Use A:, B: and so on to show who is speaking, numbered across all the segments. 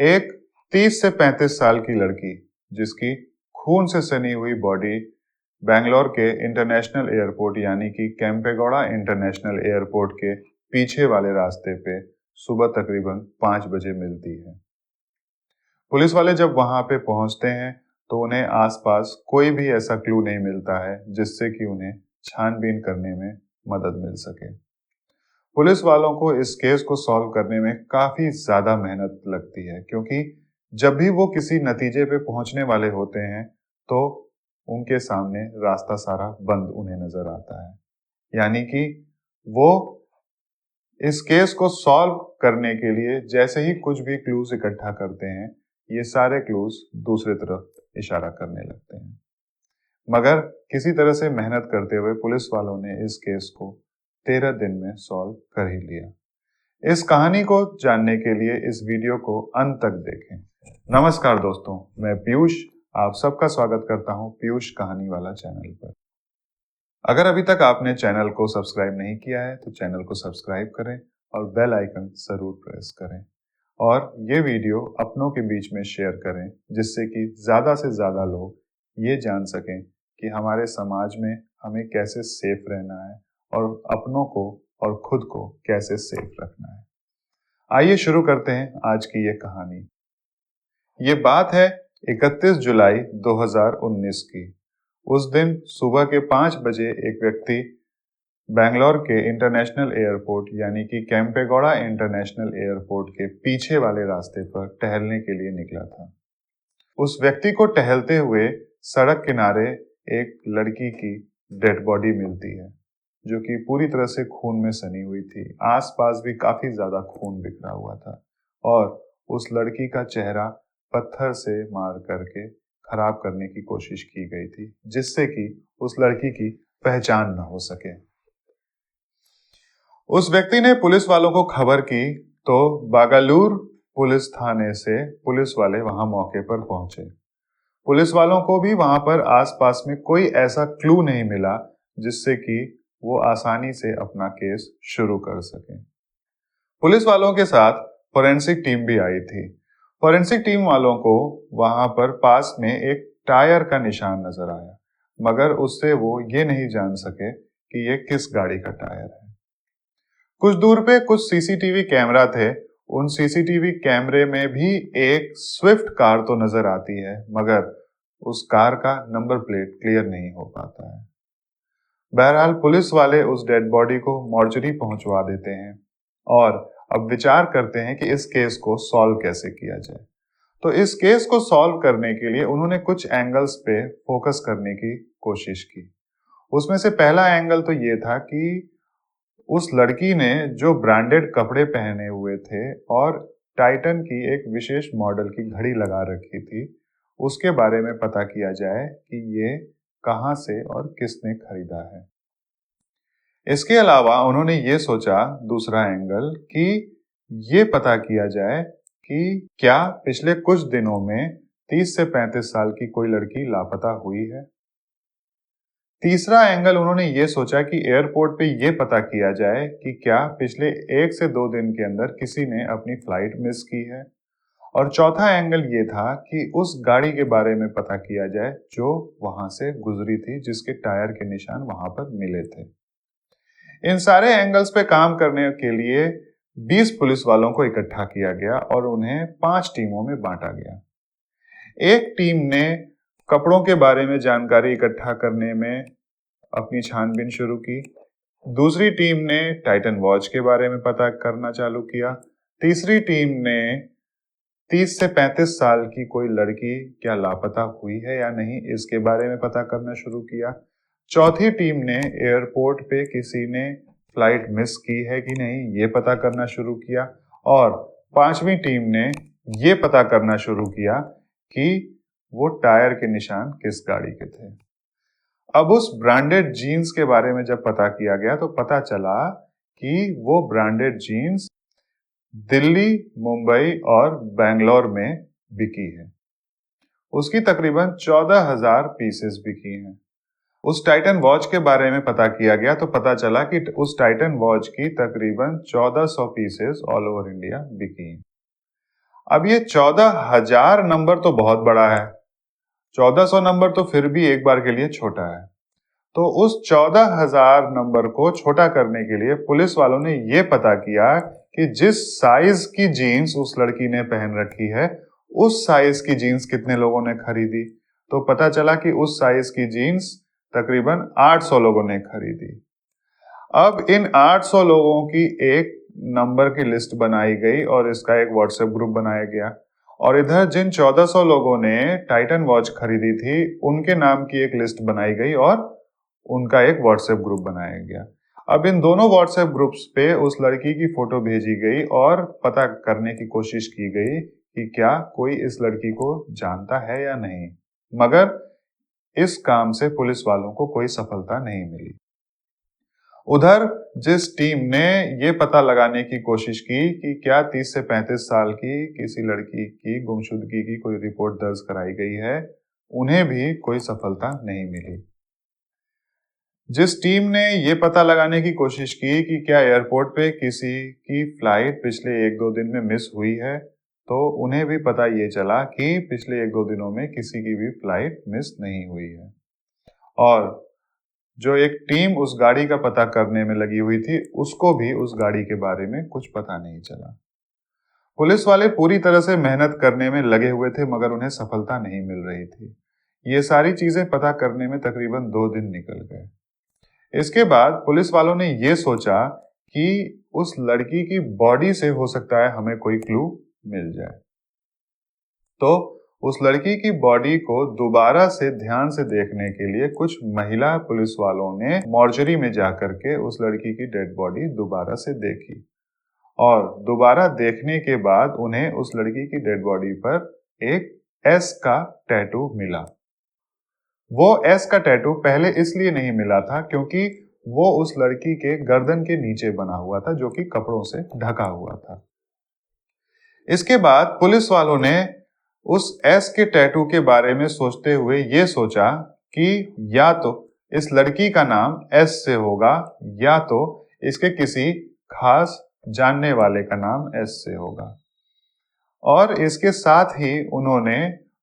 A: एक 30 से 35 साल की लड़की जिसकी खून से सनी हुई बॉडी बेंगलोर के इंटरनेशनल एयरपोर्ट यानी कि केम्पेगौड़ा इंटरनेशनल एयरपोर्ट के पीछे वाले रास्ते पे सुबह तकरीबन 5 बजे मिलती है। पुलिस वाले जब वहां पे पहुंचते हैं तो उन्हें आसपास कोई भी ऐसा क्लू नहीं मिलता है जिससे कि उन्हें छानबीन करने में मदद मिल सके। पुलिस वालों को इस केस को सॉल्व करने में काफी ज्यादा मेहनत लगती है, क्योंकि जब भी वो किसी नतीजे पे पहुंचने वाले होते हैं तो उनके सामने रास्ता सारा बंद उन्हें नजर आता है। यानी कि वो इस केस को सॉल्व करने के लिए जैसे ही कुछ भी क्लूज इकट्ठा करते हैं, ये सारे क्लूज दूसरी तरफ इशारा करने लगते हैं। मगर किसी तरह से मेहनत करते हुए पुलिस वालों ने इस केस को 13 दिन में सॉल्व कर ही लिया। इस कहानी को जानने के लिए इस वीडियो को अंत तक देखें। नमस्कार दोस्तों, मैं पीयूष आप सबका स्वागत करता हूं पीयूष कहानी वाला चैनल पर। अगर अभी तक आपने चैनल को सब्सक्राइब नहीं किया है तो चैनल को सब्सक्राइब करें और बेल आइकन जरूर प्रेस करें और ये वीडियो अपनों के बीच में शेयर करें, जिससे कि ज्यादा से ज्यादा लोग ये जान सकें कि हमारे समाज में हमें कैसे सेफ रहना है और अपनों को और खुद को कैसे सेफ रखना है। आइए शुरू करते हैं आज की ये कहानी। ये बात है 31 जुलाई 2019 की। उस दिन सुबह के 5 बजे एक व्यक्ति बेंगलोर के इंटरनेशनल एयरपोर्ट यानी कि केम्पेगौड़ा इंटरनेशनल एयरपोर्ट के पीछे वाले रास्ते पर टहलने के लिए निकला था। उस व्यक्ति को टहलते हुए सड़क किनारे एक लड़की की डेड बॉडी मिलती है, जो कि पूरी तरह से खून में सनी हुई थी। आसपास भी काफी ज्यादा खून बिखरा हुआ था और उस लड़की का चेहरा पत्थर से मार करके खराब करने की कोशिश की गई थी, जिससे कि उस लड़की की पहचान न हो सके। उस व्यक्ति ने पुलिस वालों को खबर की तो बागालूर पुलिस थाने से पुलिस वाले वहां मौके पर पहुंचे। पुलिस वालों को भी वहां पर आसपास में कोई ऐसा क्लू नहीं मिला जिससे कि वो आसानी से अपना केस शुरू कर सके। पुलिस वालों के साथ फोरेंसिक टीम भी आई थी। फोरेंसिक टीम वालों को वहां पर पास में एक टायर का निशान नजर आया, मगर उससे वो ये नहीं जान सके कि ये किस गाड़ी का टायर है। कुछ दूर पे कुछ सीसीटीवी कैमरा थे। उन सीसीटीवी कैमरे में भी एक स्विफ्ट कार तो नजर आती है, मगर उस कार का नंबर प्लेट क्लियर नहीं हो पाता है। बहरहाल पुलिस वाले उस डेड बॉडी को मॉर्चरी पहुंचवा देते हैं और अब विचार करते हैं कि इस केस को सॉल्व कैसे किया जाए। तो इस केस को सॉल्व करने के लिए उन्होंने कुछ एंगल्स पे फोकस करने की कोशिश की। उसमें से पहला एंगल तो ये था कि उस लड़की ने जो ब्रांडेड कपड़े पहने हुए थे और टाइटन की एक विशेष मॉडल की घड़ी लगा रखी थी, उसके बारे में पता किया जाए कि ये कहां से और किसने खरीदा है। इसके अलावा उन्होंने ये सोचा दूसरा एंगल कि ये पता किया जाए कि क्या पिछले कुछ दिनों में 30 से 35 साल की कोई लड़की लापता हुई है। तीसरा एंगल उन्होंने ये सोचा कि एयरपोर्ट पे ये पता किया जाए कि क्या पिछले 1 से 2 दिन के अंदर किसी ने अपनी फ्लाइट मिस की है। और चौथा एंगल ये था कि उस गाड़ी के बारे में पता किया जाए जो वहां से गुजरी थी, जिसके टायर के निशान वहां पर मिले थे। इन सारे एंगल्स पे काम करने के लिए 20 पुलिस वालों को इकट्ठा किया गया और उन्हें 5 टीमों में बांटा गया। एक टीम ने कपड़ों के बारे में जानकारी इकट्ठा करने में अपनी छानबीन शुरू की। दूसरी टीम ने टाइटन वॉच के बारे में पता करना चालू किया। तीसरी टीम ने 30 से 35 साल की कोई लड़की क्या लापता हुई है या नहीं, इसके बारे में पता करना शुरू किया। चौथी टीम ने एयरपोर्ट पे किसी ने फ्लाइट मिस की है कि नहीं, ये पता करना शुरू किया। और 5वीं टीम ने ये पता करना शुरू किया कि वो टायर के निशान किस गाड़ी के थे। अब उस ब्रांडेड जीन्स के बारे में जब पता किया गया तो पता चला कि वो ब्रांडेड जीन्स दिल्ली, मुंबई और बेंगलोर में बिकी है। उसकी तकरीबन 14,000 पीसेस बिकी हैं। उस टाइटन वॉच के बारे में पता किया गया तो पता चला कि उस टाइटन वॉच की तकरीबन 1400 पीसेस ऑल ओवर इंडिया बिकी हैं। अब ये 14,000 नंबर तो बहुत बड़ा है, 1400 नंबर तो फिर भी एक बार के लिए छोटा है। तो उस 14,000 नंबर को छोटा करने के लिए पुलिस वालों ने ये पता किया कि जिस साइज की जीन्स उस लड़की ने पहन रखी है, उस साइज की जीन्स कितने लोगों ने खरीदी। तो पता चला कि उस साइज की जीन्स तकरीबन 800 लोगों ने खरीदी। अब इन 800 लोगों की एक नंबर की लिस्ट बनाई गई और इसका एक व्हाट्सएप ग्रुप बनाया गया। और इधर जिन 1400 लोगों ने टाइटन वॉच खरीदी थी, उनके नाम की एक लिस्ट बनाई गई और उनका एक व्हाट्सएप ग्रुप बनाया गया। अब इन दोनों व्हाट्सएप ग्रुप्स पे उस लड़की की फोटो भेजी गई और पता करने की कोशिश की गई कि क्या कोई इस लड़की को जानता है या नहीं, मगर इस काम से पुलिस वालों को कोई सफलता नहीं मिली। उधर जिस टीम ने ये पता लगाने की कोशिश की कि क्या 30 से 35 साल की किसी लड़की की गुमशुदगी की कोई रिपोर्ट दर्ज कराई गई है, उन्हें भी कोई सफलता नहीं मिली। जिस टीम ने ये पता लगाने की कोशिश की कि क्या एयरपोर्ट पे किसी की फ्लाइट पिछले 1-2 दिन में मिस हुई है, तो उन्हें भी पता ये चला कि पिछले 1-2 दिनों में किसी की भी फ्लाइट मिस नहीं हुई है। और जो एक टीम उस गाड़ी का पता करने में लगी हुई थी, उसको भी उस गाड़ी के बारे में कुछ पता नहीं चला। पुलिस वाले पूरी तरह से मेहनत करने में लगे हुए थे, मगर उन्हें सफलता नहीं मिल रही थी। ये सारी चीजें पता करने में तकरीबन 2 दिन निकल गए। इसके बाद पुलिस वालों ने ये सोचा कि उस लड़की की बॉडी से हो सकता है हमें कोई क्लू मिल जाए। तो उस लड़की की बॉडी को दोबारा से ध्यान से देखने के लिए कुछ महिला पुलिस वालों ने मॉर्चरी में जाकर के उस लड़की की डेड बॉडी दोबारा से देखी। और दोबारा देखने के बाद उन्हें उस लड़की की डेड बॉडी पर एक एस का टैटू मिला। वो एस का टैटू पहले इसलिए नहीं मिला था क्योंकि वो उस लड़की के गर्दन के नीचे बना हुआ था, जो कि कपड़ों से ढका हुआ था। इसके बाद पुलिस वालों ने उस एस के टैटू के बारे में सोचते हुए ये सोचा कि या तो इस लड़की का नाम एस से होगा या तो इसके किसी खास जानने वाले का नाम एस से होगा। और इसके साथ ही उन्होंने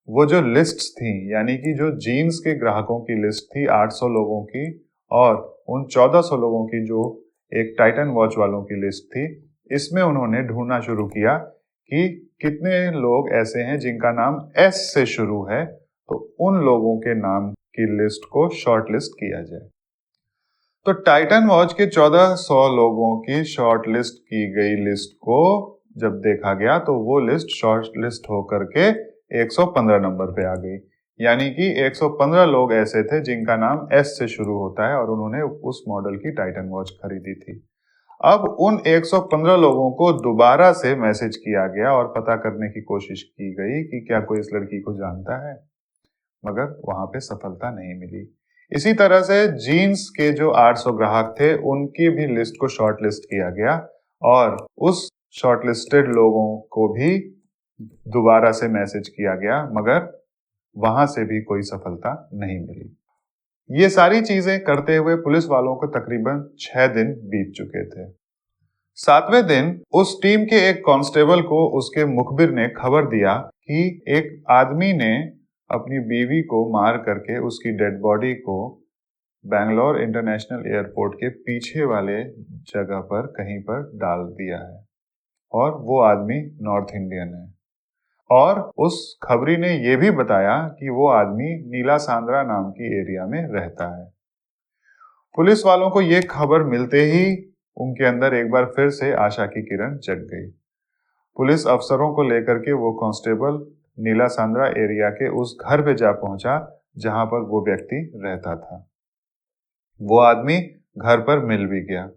A: वो जो लिस्ट्स थी, यानी कि जो जीन्स के ग्राहकों की लिस्ट थी 800 लोगों की, और उन 1400 लोगों की जो एक टाइटन वॉच वालों की लिस्ट थी, इसमें उन्होंने ढूंढना शुरू किया कि कितने लोग ऐसे हैं जिनका नाम एस से शुरू है, तो उन लोगों के नाम की लिस्ट को शॉर्ट लिस्ट किया जाए। तो टाइटन वॉच के 1400 लोगों की शॉर्ट लिस्ट की गई लिस्ट को जब देखा गया तो वो लिस्ट शॉर्ट लिस्ट होकर के 115 नंबर पे आ गई। यानी कि 115 लोग ऐसे थे जिनका नाम एस से शुरू होता है और उन्होंने उस मॉडल की टाइटन वॉच खरीदी थी। अब उन 115 लोगों को दोबारा से मैसेज किया गया और पता करने की कोशिश की गई कि क्या कोई इस लड़की को जानता है, मगर वहां पे सफलता नहीं मिली। इसी तरह से जीन्स के जो 800 ग्राहक थे, उनकी भी लिस्ट को शॉर्ट लिस्ट किया गया और उस शॉर्टलिस्टेड लोगों को भी दोबारा से मैसेज किया गया, मगर वहां से भी कोई सफलता नहीं मिली। ये सारी चीजें करते हुए पुलिस वालों को तकरीबन 6 दिन बीत चुके थे। 7वें दिन उस टीम के एक कांस्टेबल को उसके मुखबिर ने खबर दिया कि एक आदमी ने अपनी बीवी को मार करके उसकी डेड बॉडी को बैंगलोर इंटरनेशनल एयरपोर्ट के पीछे वाले जगह पर कहीं पर डाल दिया है और वो आदमी नॉर्थ इंडियन है। और उस खबरी ने यह भी बताया कि वो आदमी नीला सांद्रा नाम की एरिया में रहता है। पुलिस वालों को यह खबर मिलते ही उनके अंदर एक बार फिर से आशा की किरण जग गई। पुलिस अफसरों को लेकर के वो कांस्टेबल नीला सांद्रा एरिया के उस घर पे जा पहुंचा जहां पर वो व्यक्ति रहता था। वो आदमी घर पर मिल भी गया।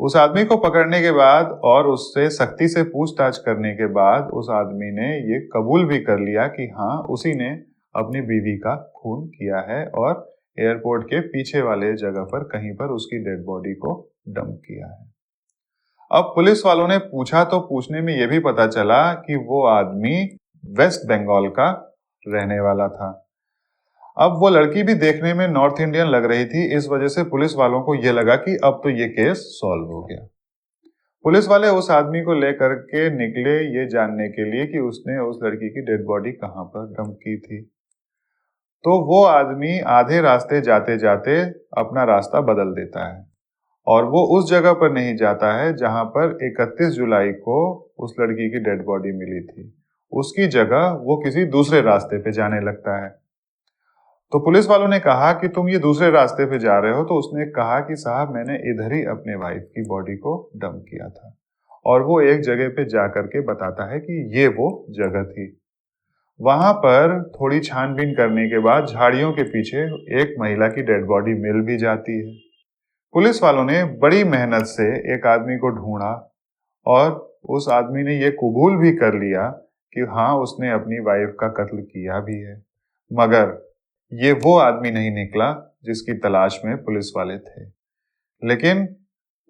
A: उस आदमी को पकड़ने के बाद और उससे सख्ती से पूछताछ करने के बाद उस आदमी ने ये कबूल भी कर लिया कि हाँ, उसी ने अपनी बीवी का खून किया है और एयरपोर्ट के पीछे वाले जगह पर कहीं पर उसकी डेड बॉडी को डंप किया है। अब पुलिस वालों ने पूछा तो पूछने में यह भी पता चला कि वो आदमी वेस्ट बंगाल का रहने वाला था। अब वो लड़की भी देखने में नॉर्थ इंडियन लग रही थी, इस वजह से पुलिस वालों को यह लगा कि अब तो ये केस सॉल्व हो गया। पुलिस वाले उस आदमी को लेकर के निकले ये जानने के लिए कि उसने उस लड़की की डेड बॉडी कहाँ पर डंप की थी। तो वो आदमी आधे रास्ते जाते जाते अपना रास्ता बदल देता है और वो उस जगह पर नहीं जाता है जहां पर 31 जुलाई को उस लड़की की डेड बॉडी मिली थी। उसकी जगह वो किसी दूसरे रास्ते पे जाने लगता है। तो पुलिस वालों ने कहा कि तुम ये दूसरे रास्ते पे जा रहे हो, तो उसने कहा कि साहब मैंने इधर ही अपने वाइफ की बॉडी को डंप किया था। और वो एक जगह पे जा करके बताता है कि ये वो जगह थी। वहां पर थोड़ी छानबीन करने के बाद झाड़ियों के पीछे एक महिला की डेड बॉडी मिल भी जाती है। पुलिस वालों ने बड़ी मेहनत से एक आदमी को ढूंढा और उस आदमी ने ये कबूल भी कर लिया कि हाँ उसने अपनी वाइफ का कत्ल किया भी है, मगर ये वो आदमी नहीं निकला जिसकी तलाश में पुलिस वाले थे। लेकिन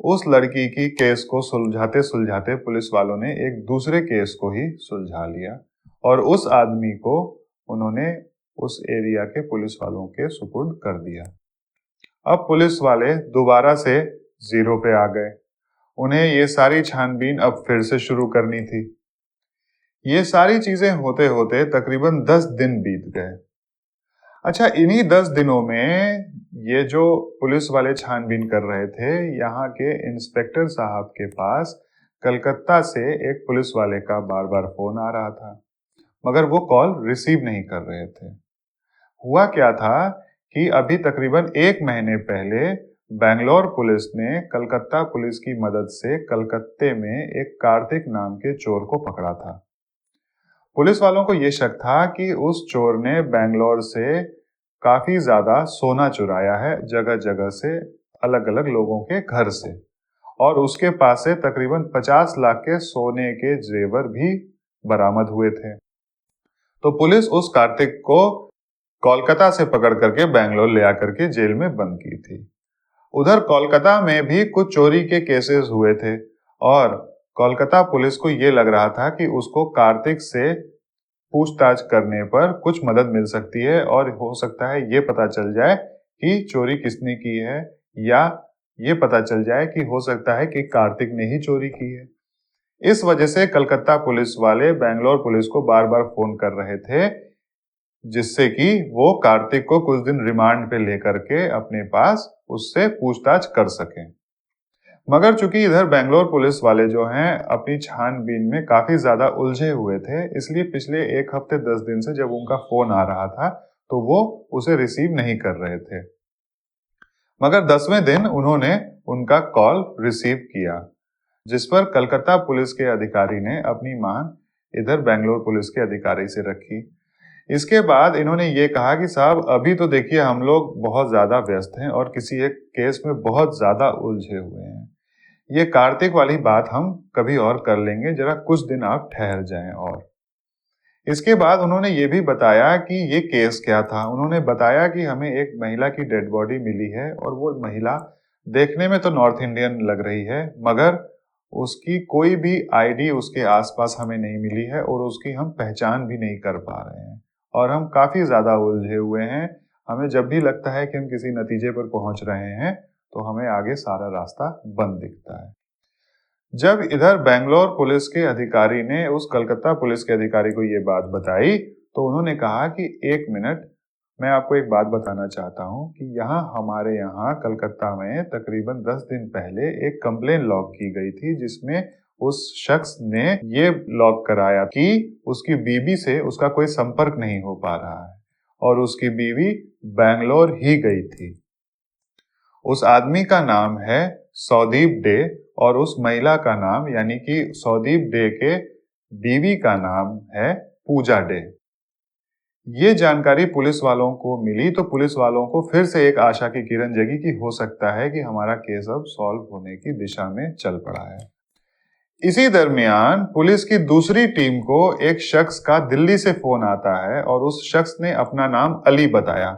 A: उस लड़की की केस को सुलझाते सुलझाते पुलिस वालों ने एक दूसरे केस को ही सुलझा लिया और उस आदमी को उन्होंने उस एरिया के पुलिस वालों के सुपुर्द कर दिया। अब पुलिस वाले दोबारा से जीरो पे आ गए। उन्हें ये सारी छानबीन अब फिर से शुरू करनी थी। ये सारी चीजें होते होते तकरीबन 10 दिन बीत गए। अच्छा, इन्हीं 10 दिनों में ये जो पुलिस वाले छानबीन कर रहे थे, यहाँ के इंस्पेक्टर साहब के पास कलकत्ता से एक पुलिस वाले का बार बार फोन आ रहा था, मगर वो कॉल रिसीव नहीं कर रहे थे। हुआ क्या था कि अभी तकरीबन 1 महीने पहले बैंगलोर पुलिस ने कलकत्ता पुलिस की मदद से कलकत्ते में एक कार्तिक नाम के चोर को पकड़ा था। पुलिस वालों को यह शक था कि उस चोर ने बैंगलोर से काफी ज्यादा सोना चुराया है जगह जगह से, अलग अलग लोगों के घर से, और उसके पास से तकरीबन 50 लाख के सोने के जेवर भी बरामद हुए थे। तो पुलिस उस कार्तिक को कोलकाता से पकड़ करके बैंगलोर ले आकर के जेल में बंद की थी। उधर कोलकाता में भी कुछ चोरी के केसेस हुए थे और कोलकाता पुलिस को यह लग रहा था कि उसको कार्तिक से पूछताछ करने पर कुछ मदद मिल सकती है और हो सकता है ये पता चल जाए कि चोरी किसने की है, या ये पता चल जाए कि हो सकता है कि कार्तिक ने ही चोरी की है। इस वजह से कलकत्ता पुलिस वाले बैंगलोर पुलिस को बार बार फोन कर रहे थे, जिससे कि वो कार्तिक को कुछ दिन रिमांड पे लेकर के अपने पास उससे पूछताछ कर सकें। मगर चूंकि इधर बैंगलोर पुलिस वाले जो हैं अपनी छानबीन में काफी ज्यादा उलझे हुए थे, इसलिए पिछले 1 हफ्ते 10 दिन से जब उनका फोन आ रहा था तो वो उसे रिसीव नहीं कर रहे थे। मगर 10वें दिन उन्होंने उनका कॉल रिसीव किया, जिस पर कलकत्ता पुलिस के अधिकारी ने अपनी मांग इधर बैंगलोर पुलिस के अधिकारी से रखी। इसके बाद इन्होंने ये कहा कि साहब अभी तो देखिए हम लोग बहुत ज्यादा व्यस्त हैं और किसी एक केस में बहुत ज्यादा उलझे हुए हैं। ये कार्तिक वाली बात हम कभी और कर लेंगे, जरा कुछ दिन आप ठहर जाएं। और इसके बाद उन्होंने ये भी बताया कि ये केस क्या था। उन्होंने बताया कि हमें एक महिला की डेड बॉडी मिली है और वो महिला देखने में तो नॉर्थ इंडियन लग रही है, मगर उसकी कोई भी आईडी उसके आसपास हमें नहीं मिली है और उसकी हम पहचान भी नहीं कर पा रहे हैं और हम काफी ज्यादा उलझे हुए हैं। हमें जब भी लगता है कि हम किसी नतीजे पर पहुंच रहे हैं तो हमें आगे सारा रास्ता बंद दिखता है। जब इधर बैंगलोर पुलिस के अधिकारी ने उस कलकत्ता पुलिस के अधिकारी को ये बात बताई तो उन्होंने कहा कि 1 मिनट, मैं आपको एक बात बताना चाहता हूं कि हमारे यहाँ कलकत्ता में तकरीबन 10 दिन पहले एक कंप्लेन लॉग की गई थी, जिसमें उस शख्स ने ये लॉग कराया कि उसकी बीवी से उसका कोई संपर्क नहीं हो पा रहा है और उसकी बीवी बैंगलोर ही गई थी। उस आदमी का नाम है सौदीप डे और उस महिला का नाम यानी कि सौदीप डे के बीवी का नाम है पूजा डे। ये जानकारी पुलिस वालों को मिली तो पुलिस वालों को फिर से एक आशा की किरण जगी कि हो सकता है कि हमारा केस अब सॉल्व होने की दिशा में चल पड़ा है। इसी दरमियान पुलिस की दूसरी टीम को एक शख्स का दिल्ली से फोन आता है और उस शख्स ने अपना नाम अली बताया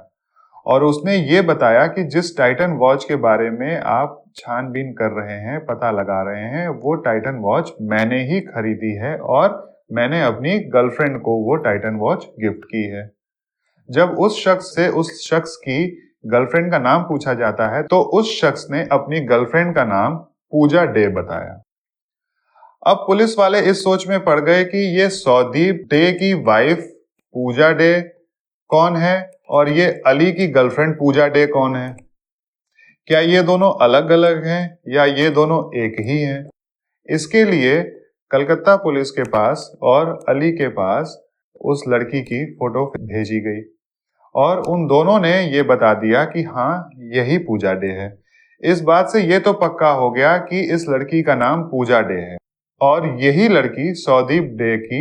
A: और उसने ये बताया कि जिस टाइटन वॉच के बारे में आप छानबीन कर रहे हैं, पता लगा रहे हैं, वो टाइटन वॉच मैंने ही खरीदी है और मैंने अपनी गर्लफ्रेंड को वो टाइटन वॉच गिफ्ट की है। जब उस शख्स से उस शख्स की गर्लफ्रेंड का नाम पूछा जाता है तो उस शख्स ने अपनी गर्लफ्रेंड का नाम पूजा डे बताया। अब पुलिस वाले इस सोच में पड़ गए कि ये सौदीप डे की वाइफ पूजा डे कौन है और ये अली की गर्लफ्रेंड पूजा डे कौन है। क्या ये दोनों अलग अलग हैं या ये दोनों एक ही हैं? इसके लिए कलकत्ता पुलिस के पास और अली के पास उस लड़की की फोटो भेजी गई और उन दोनों ने ये बता दिया कि हाँ, यही पूजा डे है। इस बात से ये तो पक्का हो गया कि इस लड़की का नाम पूजा डे है और यही लड़की सौदीप डे की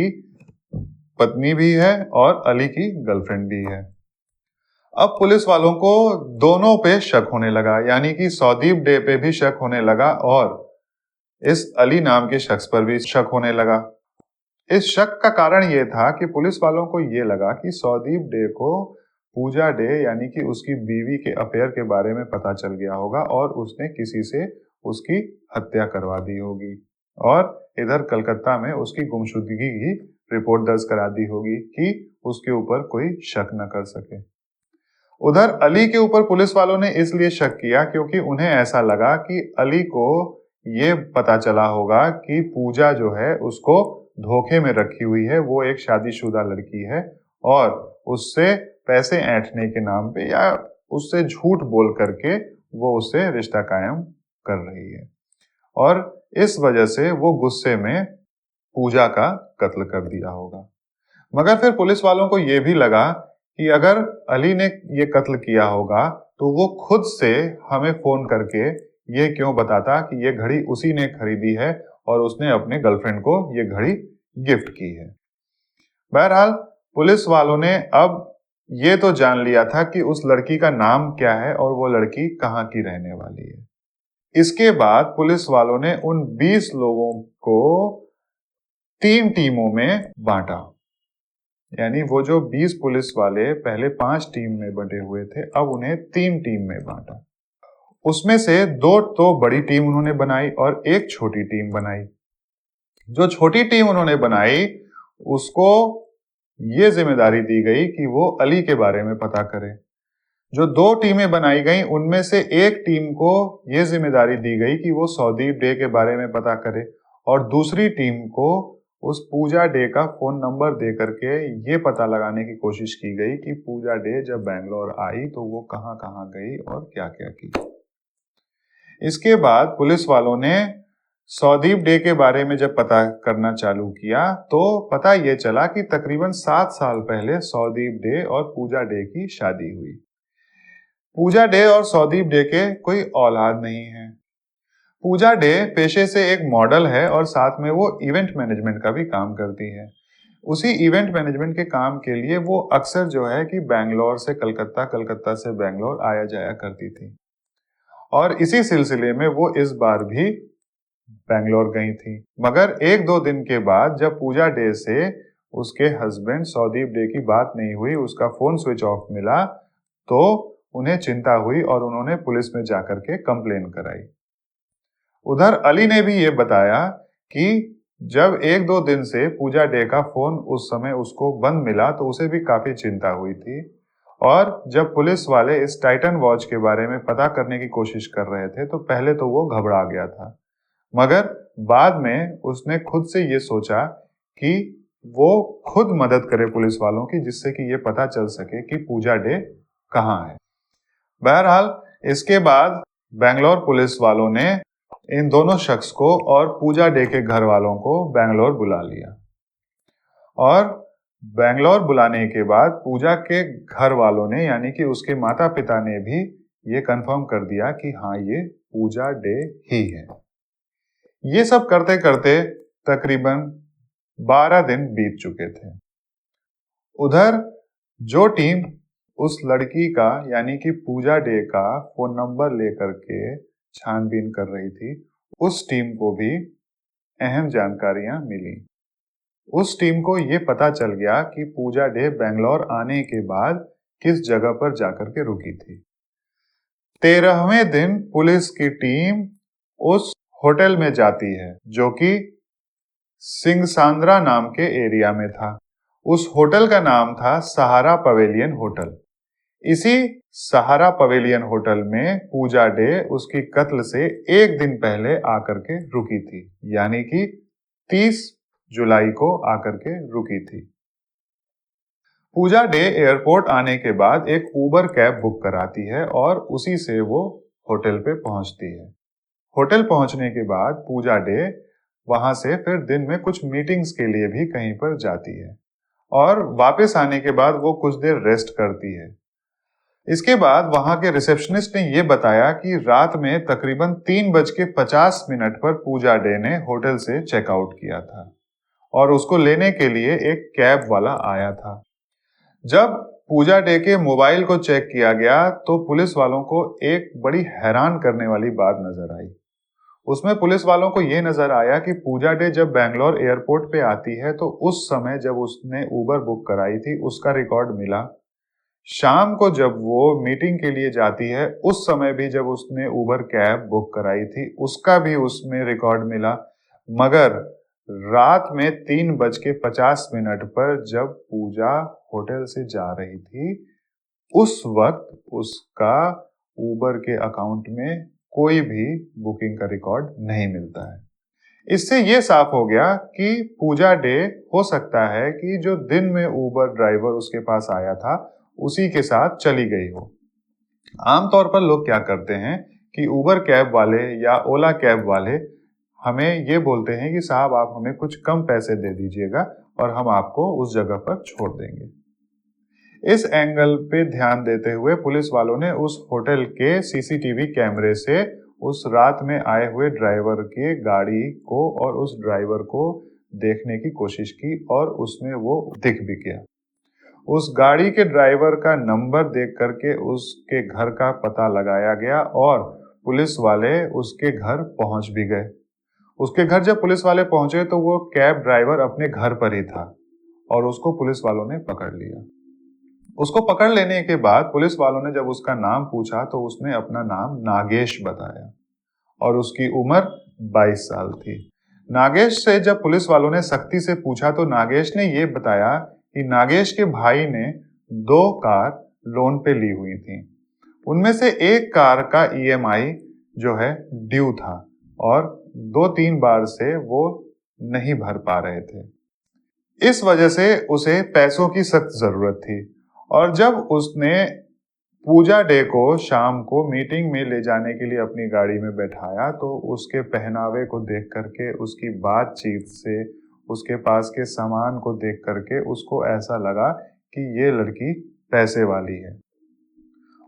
A: पत्नी भी है और अली की गर्लफ्रेंड भी है। अब पुलिस वालों को दोनों पे शक होने लगा, यानी कि सौदीप डे पे भी शक होने लगा और इस अली नाम के शख्स पर भी शक होने लगा। इस शक का कारण यह था कि पुलिस वालों को यह लगा कि सौदीप डे को पूजा डे यानी कि उसकी बीवी के अफेयर के बारे में पता चल गया होगा और उसने किसी से उसकी हत्या करवा दी होगी और इधर कलकत्ता में उसकी गुमशुदगी की रिपोर्ट दर्ज करा दी होगी कि उसके ऊपर कोई शक न कर सके। उधर अली के ऊपर पुलिस वालों ने इसलिए शक किया क्योंकि उन्हें ऐसा लगा कि अली को ये पता चला होगा कि पूजा जो है उसको धोखे में रखी हुई है, वो एक शादीशुदा लड़की है और उससे पैसे ऐंठने के नाम पे या उससे झूठ बोल करके वो उससे रिश्ता कायम कर रही है और इस वजह से वो गुस्से में पूजा का कत्ल कर दिया होगा। मगर फिर पुलिस वालों को यह भी लगा कि अगर अली ने ये कत्ल किया होगा तो वो खुद से हमें फोन करके ये क्यों बताता कि ये घड़ी उसी ने खरीदी है और उसने अपने गर्लफ्रेंड को ये घड़ी गिफ्ट की है। बहरहाल पुलिस वालों ने अब ये तो जान लिया था कि उस लड़की का नाम क्या है और वो लड़की कहाँ की रहने वाली है। इसके बाद पुलिस वालों ने उन 20 लोगों को 3 टीमों में बांटा, यानी वो जो 20 पुलिस वाले पहले 5 टीम में बंटे हुए थे अब उन्हें 3 टीम में बांटा। उसमें से 2 तो बड़ी टीम उन्होंने बनाई और एक छोटी टीम बनाई। जो छोटी टीम उन्होंने बनाई उसको ये जिम्मेदारी दी गई कि वो अली के बारे में पता करे। जो 2 टीमें बनाई गई उनमें से एक टीम को ये जिम्मेदारी दी गई कि वो सौदीप डे के बारे में पता करे और दूसरी टीम को उस पूजा डे का फोन नंबर दे करके ये पता लगाने की कोशिश की गई कि पूजा डे जब बैंगलोर आई तो वो कहाँ कहाँ गई और क्या क्या की। इसके बाद पुलिस वालों ने सौदीप डे के बारे में जब पता करना चालू किया तो पता ये चला कि तकरीबन 7 साल पहले सौदीप डे और पूजा डे की शादी हुई। पूजा डे और सौदीप डे के कोई औलाद नहीं है। पूजा डे पेशे से एक मॉडल है और साथ में वो इवेंट मैनेजमेंट का भी काम करती है। उसी इवेंट मैनेजमेंट के काम के लिए वो अक्सर जो है कि बैंगलोर से कलकत्ता, कलकत्ता से बैंगलोर आया जाया करती थी और इसी सिलसिले में वो इस बार भी बैंगलोर गई थी। मगर 1-2 दिन के बाद जब पूजा डे से उसके हस्बैंड सौदीप डे की बात नहीं हुई, उसका फोन स्विच ऑफ मिला, तो उन्हें चिंता हुई और उन्होंने पुलिस में जाकर के कंप्लेन कराई। उधर अली ने भी ये बताया कि जब 1-2 दिन से पूजा डे का फोन उस समय उसको बंद मिला तो उसे भी काफी चिंता हुई थी और जब पुलिस वाले इस टाइटन वॉच के बारे में पता करने की कोशिश कर रहे थे तो पहले तो वो घबरा गया था, मगर बाद में उसने खुद से ये सोचा कि वो खुद मदद करे पुलिस वालों की, जिससे कि ये पता चल सके कि पूजा डे कहाँ है। बहरहाल इसके बाद बैंगलोर पुलिस वालों ने इन दोनों शख्स को और पूजा डे के घर वालों को बैंगलोर बुला लिया और बैंगलोर बुलाने के बाद पूजा के घर वालों ने यानी कि उसके माता पिता ने भी ये कंफर्म कर दिया कि हाँ, ये पूजा डे ही है। ये सब करते करते तकरीबन 12 दिन बीत चुके थे। उधर जो टीम उस लड़की का यानी कि पूजा डे का फोन नंबर लेकर के छानबीन कर रही थी, उस टीम को भी अहम जानकारियां मिली। उस टीम को यह पता चल गया कि पूजा डे बैंगलोर आने के बाद किस जगह पर जाकर के रुकी थी। 13वें दिन पुलिस की टीम उस होटल में जाती है जो कि सिंगसांद्रा नाम के एरिया में था। उस होटल का नाम था सहारा पवेलियन होटल। इसी सहारा पवेलियन होटल में पूजा डे उसकी कत्ल से 1 दिन पहले आकर के रुकी थी, यानी कि 30 जुलाई को आकर के रुकी थी। पूजा डे एयरपोर्ट आने के बाद एक उबर कैब बुक कराती है और उसी से वो होटल पे पहुंचती है। होटल पहुंचने के बाद पूजा डे वहां से फिर दिन में कुछ मीटिंग्स के लिए भी कहीं पर जाती है और वापस आने के बाद वो कुछ देर रेस्ट करती है। इसके बाद वहां के रिसेप्शनिस्ट ने यह बताया कि रात में तकरीबन 3:50 पर पूजा डे ने होटल से चेकआउट किया था और उसको लेने के लिए एक कैब वाला आया था। जब पूजा डे के मोबाइल को चेक किया गया तो पुलिस वालों को एक बड़ी हैरान करने वाली बात नजर आई। उसमें पुलिस वालों को यह नजर आया कि पूजा डे जब बैंगलोर एयरपोर्ट पे आती है तो उस समय जब उसने उबर बुक कराई थी उसका रिकॉर्ड मिला। शाम को जब वो मीटिंग के लिए जाती है उस समय भी जब उसने उबर कैब बुक कराई थी उसका भी उसमें रिकॉर्ड मिला। मगर रात में 3:50 पर जब पूजा होटल से जा रही थी उस वक्त उसका उबर के अकाउंट में कोई भी बुकिंग का रिकॉर्ड नहीं मिलता है। इससे यह साफ हो गया कि पूजा डे हो सकता है कि जो दिन में उबर ड्राइवर उसके पास आया था उसी के साथ चली गई हो। आमतौर पर लोग क्या करते हैं कि उबर कैब वाले या ओला कैब वाले हमें ये बोलते हैं कि साहब आप हमें कुछ कम पैसे दे दीजिएगा और हम आपको उस जगह पर छोड़ देंगे। इस एंगल पे ध्यान देते हुए पुलिस वालों ने उस होटल के सीसीटीवी कैमरे से उस रात में आए हुए ड्राइवर की गाड़ी को और उस ड्राइवर को देखने की कोशिश की और उसमें वो दिख भी गया। उस गाड़ी के ड्राइवर का नंबर देख करके उसके घर का पता लगाया गया और पुलिस वाले उसके घर पहुंच भी गए। उसके घर जब पुलिस वाले पहुंचे तो वो कैब ड्राइवर अपने घर पर ही था और उसको पुलिस वालों ने पकड़ लिया। उसको पकड़ लेने के बाद पुलिस वालों ने जब उसका नाम पूछा तो उसने अपना नाम नागेश बताया और उसकी उम्र 22 साल थी। नागेश से जब पुलिस वालों ने सख्ती से पूछा तो नागेश ने यह बताया कि नागेश के भाई ने 2 कार लोन पे ली हुई थी। उनमें से एक कार का ईएमआई जो है ड्यू था और 2-3 बार से वो नहीं भर पा रहे थे। इस वजह से उसे पैसों की सख्त जरूरत थी और जब उसने पूजा डे को शाम को मीटिंग में ले जाने के लिए अपनी गाड़ी में बैठाया तो उसके पहनावे को देख करके, उसकी बातचीत से, उसके पास के सामान को देख करके उसको ऐसा लगा कि ये लड़की पैसे वाली है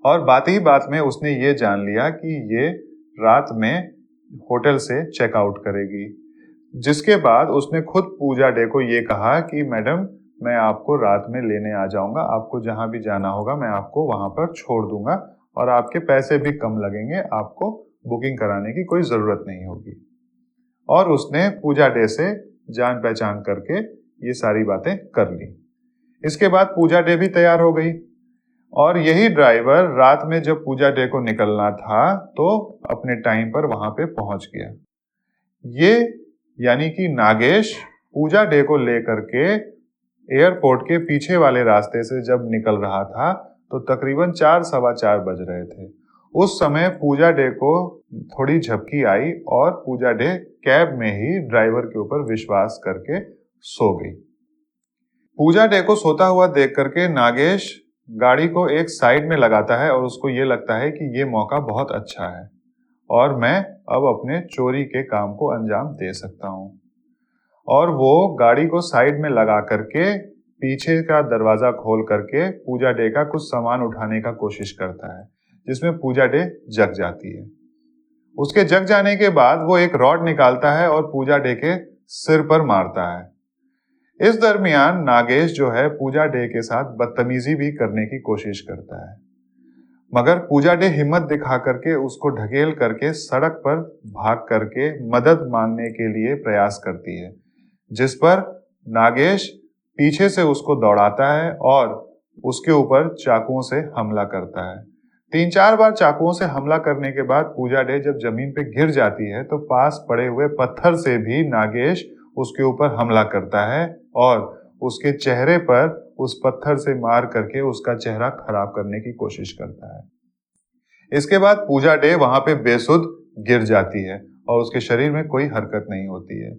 A: और बात ही बात में उसने ये जान लिया कि ये रात में होटल से चेकआउट करेगी। जिसके बाद उसने खुद पूजा डे को ये कहा कि मैडम मैं आपको रात में लेने आ जाऊंगा, आपको जहां भी जाना होगा मैं आपको वहां पर छोड़ दूंगा और आपके पैसे भी कम लगेंगे, आपको बुकिंग कराने की कोई जरूरत नहीं होगी। और उसने पूजा डे से जान पहचान करके ये सारी बातें कर ली। इसके बाद पूजा डे भी तैयार हो गई और यही ड्राइवर रात में जब पूजा डे को निकलना था तो अपने टाइम पर वहां पे पहुंच गया। ये यानी कि नागेश पूजा डे को लेकर के एयरपोर्ट के पीछे वाले रास्ते से जब निकल रहा था तो तकरीबन 4-4:15 बज रहे थे। उस समय पूजा डे को थोड़ी झपकी आई और पूजा डे कैब में ही ड्राइवर के ऊपर विश्वास करके सो गई। पूजा डे को सोता हुआ देख करके नागेश गाड़ी को एक साइड में लगाता है और उसको ये लगता है कि ये मौका बहुत अच्छा है और मैं अब अपने चोरी के काम को अंजाम दे सकता हूं। और वो गाड़ी को साइड में लगा करके पीछे का दरवाजा खोल करके पूजा डे का कुछ सामान उठाने का कोशिश करता है, जिसमें पूजा डे जग जाती है। उसके जग जाने के बाद वो एक रॉड निकालता है और पूजा डे के सिर पर मारता है। इस दरमियान नागेश जो है पूजा डे के साथ बदतमीजी भी करने की कोशिश करता है, मगर पूजा डे हिम्मत दिखा करके उसको ढकेल करके सड़क पर भाग करके मदद मांगने के लिए प्रयास करती है, जिस पर नागेश पीछे से उसको दौड़ाता है और उसके ऊपर चाकुओं से हमला करता है। 3-4 बार चाकुओं से हमला करने के बाद पूजा डे जब जमीन पे गिर जाती है तो पास पड़े हुए पत्थर से भी नागेश उसके ऊपर हमला करता है और उसके चेहरे पर उस पत्थर से मार करके उसका चेहरा खराब करने की कोशिश करता है। इसके बाद पूजा डे वहां पे बेसुध गिर जाती है और उसके शरीर में कोई हरकत नहीं होती है।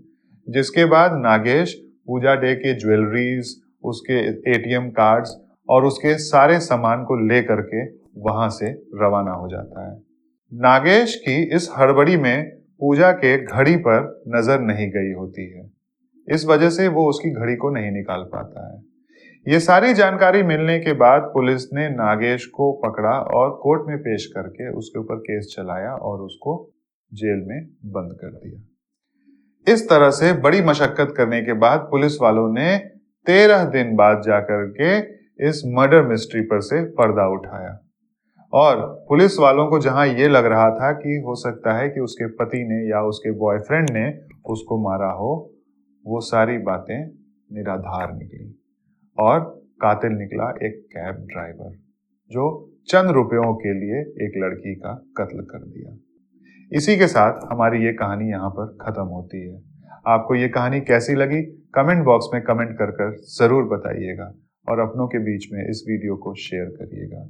A: जिसके बाद नागेश पूजा डे के ज्वेलरीज, उसके एटीएम कार्ड्स और उसके सारे सामान को लेकर के वहां से रवाना हो जाता है। नागेश की इस हड़बड़ी में पूजा के घड़ी पर नजर नहीं गई होती है, इस वजह से वो उसकी घड़ी को नहीं निकाल पाता है। ये सारी जानकारी मिलने के बाद पुलिस ने नागेश को पकड़ा और कोर्ट में पेश करके उसके ऊपर केस चलाया और उसको जेल में बंद कर दिया। इस तरह से बड़ी मशक्कत करने के बाद पुलिस वालों ने 13 दिन बाद जाकर के इस मर्डर मिस्ट्री पर से पर्दा उठाया और पुलिस वालों को जहां ये लग रहा था कि हो सकता है कि उसके पति ने या उसके बॉयफ्रेंड ने उसको मारा हो, वो सारी बातें निराधार निकली और कातिल निकला एक कैब ड्राइवर जो चंद रुपयों के लिए एक लड़की का कत्ल कर दिया। इसी के साथ हमारी ये कहानी यहाँ पर खत्म होती है। आपको ये कहानी कैसी लगी कमेंट बॉक्स में कमेंट कर जरूर बताइएगा और अपनों के बीच में इस वीडियो को शेयर करिएगा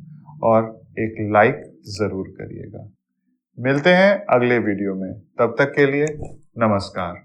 A: और एक लाइक जरूर करिएगा। मिलते हैं अगले वीडियो में, तब तक के लिए नमस्कार।